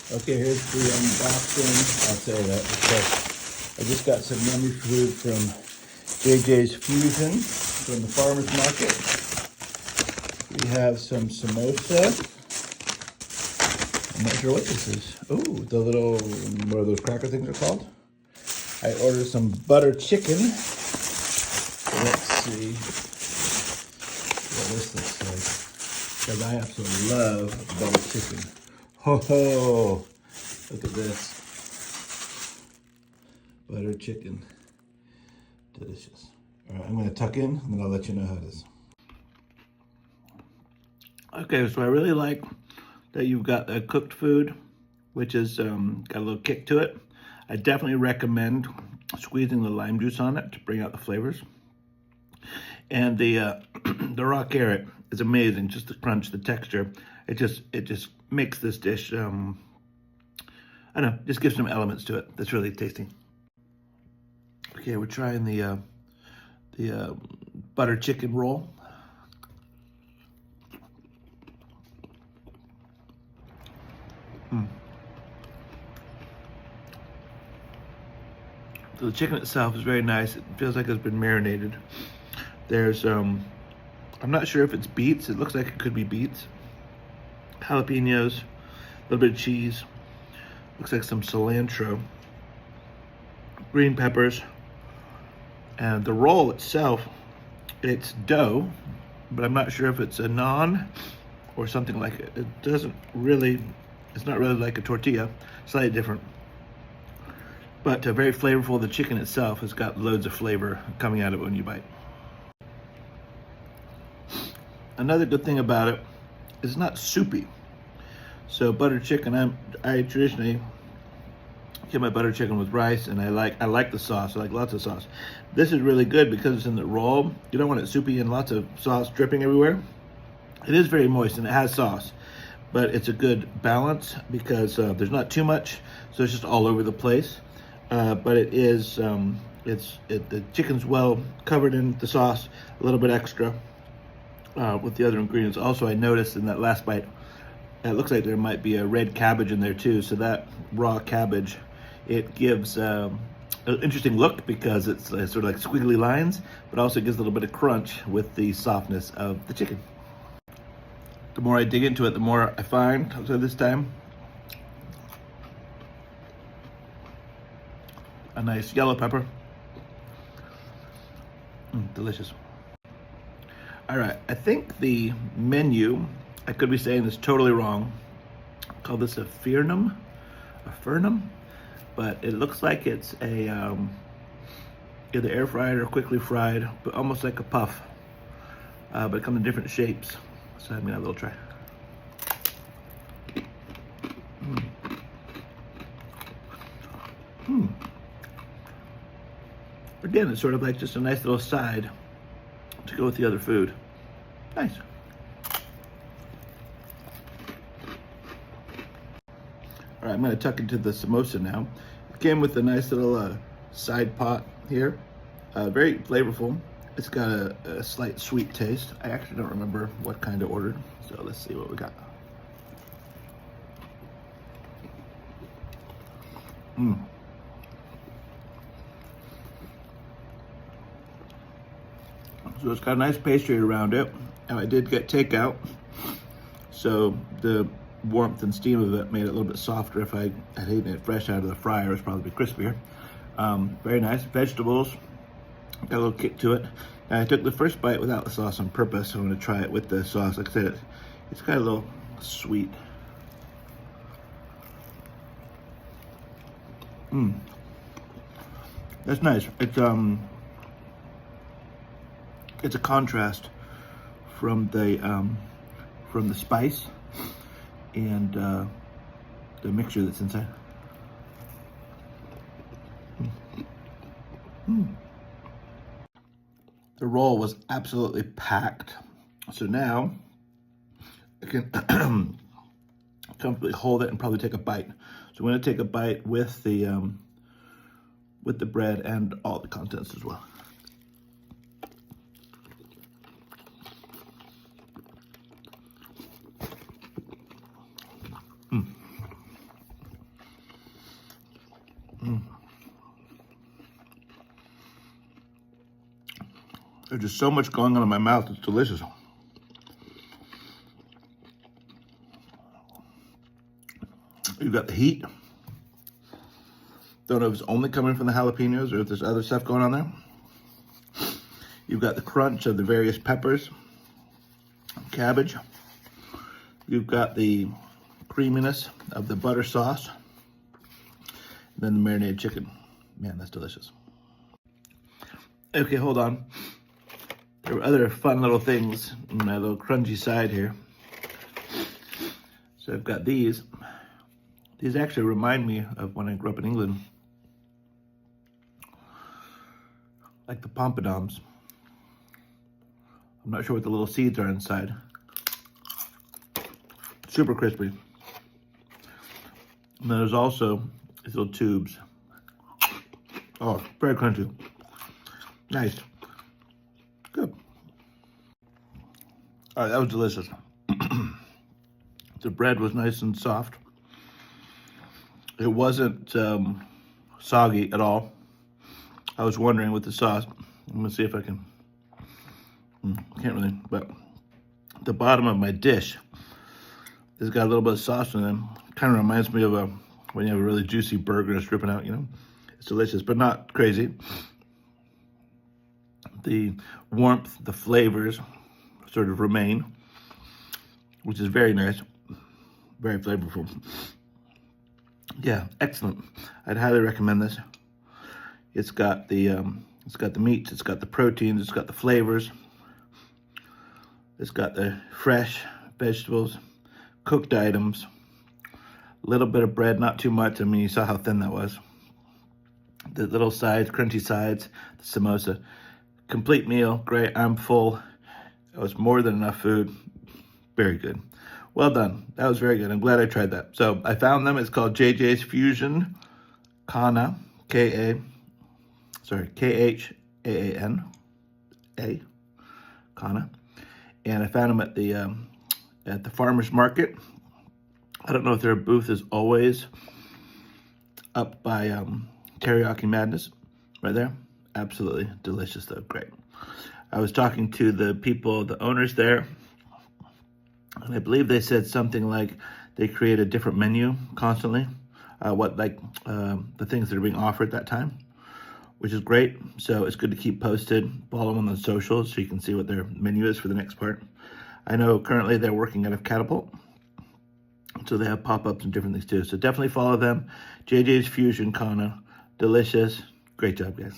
Okay, here's the unboxing. I'll say that because I just got some yummy food from JJ's Fusion from the Farmers Market. We have some samosa. I'm not sure what this is. Oh, the little, what are those cracker things are called? I ordered some butter chicken. Let's see what this looks like. Because I absolutely love butter chicken. Ho ho! Look at this. Butter chicken. Delicious. All right, I'm going to tuck in and then I'll let you know how it is. Okay, so I really like that you've got a cooked food, which is got a little kick to it. I definitely recommend squeezing the lime juice on it to bring out the flavors. And the the raw carrot is amazing. Just the crunch, the texture. It just makes this dish. I don't know. Just gives some elements to it. That's really tasty. Okay, we're trying the butter chicken roll. So the chicken itself is very nice. It feels like it's been marinated. There's, I'm not sure if it's beets. It looks like it could be beets. Jalapenos, a little bit of cheese. Looks like some cilantro. Green peppers. And the roll itself, it's dough, but I'm not sure if it's a naan or something like it. It doesn't really, it's not really like a tortilla, slightly different. But very flavorful. The chicken itself has got loads of flavor coming out of it when you bite. Another good thing about it is it's not soupy. So butter chicken, I traditionally get my butter chicken with rice, and I like the sauce. I like lots of sauce. This is really good because it's in the roll. You don't want it soupy and lots of sauce dripping everywhere. It is very moist and it has sauce, but it's a good balance because there's not too much, so it's just all over the place. But it is, the chicken's well covered in the sauce, a little bit extra with the other ingredients. Also, I noticed in that last bite, it looks like there might be a red cabbage in there too. So that raw cabbage, it gives an interesting look because it's sort of like squiggly lines, but also gives a little bit of crunch with the softness of the chicken. The more I dig into it, the more I find. So this time, a nice yellow pepper. Delicious. All right, I think the menu, I could be saying this totally wrong. Call this a fernum, but it looks like it's a either air fried or quickly fried, but almost like a puff. But it comes in different shapes. So I'm gonna have a little try. Again, it's sort of like just a nice little side to go with the other food. Nice. All right, I'm gonna tuck into the samosa now. It came with a nice little side pot here. Very flavorful. It's got a slight sweet taste. I actually don't remember what kind I ordered, so let's see what we got. So it's got a nice pastry around it. Now I did get takeout, so the warmth and steam of it made it a little bit softer. If I had eaten it fresh out of the fryer, it's probably crispier. Very nice. Vegetables, got a little kick to it. And I took the first bite without the sauce on purpose, so I'm gonna try it with the sauce. Like I said, it's got a little sweet. That's nice. It's a contrast from the spice and the mixture that's inside. The roll was absolutely packed. So now I can comfortably hold it and probably take a bite. So I'm gonna take a bite with the bread and all the contents as well. There's just so much going on in my mouth. It's delicious. You've got the heat. Don't know if it's only coming from the jalapenos or if there's other stuff going on there. You've got the crunch of the various peppers, cabbage. You've got the creaminess of the butter sauce. And then the marinated chicken. Man, that's delicious. Okay, hold on. There were other fun little things in my little crunchy side here. So I've got these. These actually remind me of when I grew up in England. Like the pompadums. I'm not sure what the little seeds are inside. Super crispy. And then there's also these little tubes. Oh, very crunchy. Nice. Good. All right, that was delicious. The bread was nice and soft. It wasn't soggy at all. I was wondering with the sauce. I'm gonna see if I can. Can't really, but the bottom of my dish has got a little bit of sauce in it. Kind of reminds me of when you have a really juicy burger and it's dripping out, you know? It's delicious, but not crazy. The warmth, the flavors sort of remain, which is very nice, very flavorful. Yeah, excellent. I'd highly recommend this. It's got the meats, it's got the proteins, it's got the flavors, it's got the fresh vegetables, cooked items, a little bit of bread, not too much. I mean, you saw how thin that was. The little sides, crunchy sides, the samosa. Complete meal, great. I'm full. It was more than enough food. Very good. Well done. That was very good. I'm glad I tried that. So I found them. It's called JJ's Fusion Khaana, Khaana, Khaana. And I found them at the Farmers Market. I don't know if their booth is always up by Teriyaki Madness, right there. Absolutely delicious though, great. I was talking to the people, the owners there, and I believe they said something like they create a different menu constantly, the things that are being offered at that time, which is great. So it's good to keep posted, follow them on the socials so you can see what their menu is for the next part. I know currently they're working out of Catapult, so they have pop-ups and different things too. So definitely follow them. JJ's Fusion Khaana, delicious. Great job, guys.